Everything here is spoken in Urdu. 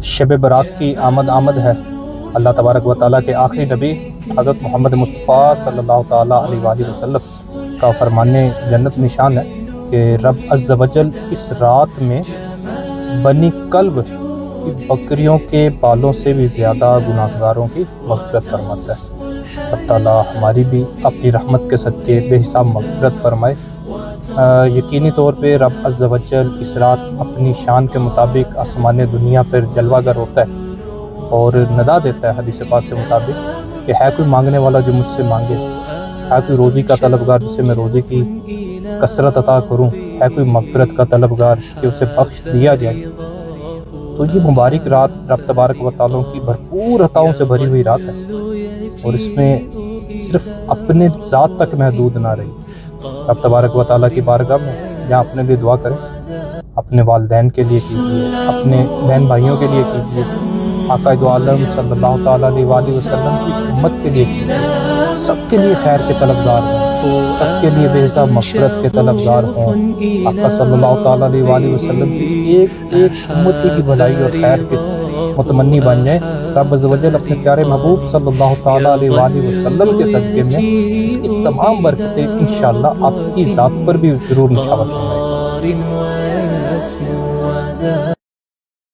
شب برات کی آمد ہے۔ اللہ تبارک و تعالیٰ کے آخری نبی حضرت محمد مصطفیٰ صلی اللہ تعالیٰ علیہ وآلہ وسلم کا فرمان جنت نشان ہے کہ رب عز و جل اس رات میں بنی کلب کی بکریوں کے بالوں سے بھی زیادہ گناہگاروں کی مغفرت فرماتا ہے۔ رب تعالیٰ ہماری بھی اپنی رحمت کے صدقے بے حساب مغفرت فرمائے۔ یقینی طور پہ رب عز و جل اس رات اپنی شان کے مطابق آسمان دنیا پر جلوہ گر ہوتا ہے اور ندا دیتا ہے حدیث پاک کے مطابق کہ ہے کوئی مانگنے والا جو مجھ سے مانگے، ہے کوئی روزی کا طلبگار جسے میں روزی کی کثرت عطا کروں، ہے کوئی مغفرت کا طلبگار کہ اسے بخش دیا جائے۔ تو یہ مبارک رات رب تبارک و تعالیٰ کی بھرپور عطاؤں سے بھری ہوئی رات ہے اور اس میں صرف اپنے ذات تک محدود نہ رہی۔ رب تبارک و تعالیٰ کی بارگاہ میں جہاں اپنے لیے دعا کریں، اپنے والدین کے لیے کیجیے، اپنے بہن بھائیوں کے لیے کیجیے، آقا دو عالم صلی اللہ تعالیٰ علیہ وآلہ وسلم کی امت کے لیے کیجیے، سب کے لیے خیر کے طلبگار ہوں، سب کے لیے بے حساب مغفرت کے طلبگار ہوں، آقا صلی اللہ تعالیٰ علیہ وآلہ وسلم کی ایک ایک امتی کی بھلائی اور خیر کے متمنی بن جائیں۔ رب عز و جل اپنے پیارے محبوب صلی اللہ تعالیٰ علیہ وآلہ وسلم کے صدقے میں اس کی تمام برکتیں انشاءاللہ آپ کی ذات پر بھی ضرور نشاور فرمائے گا۔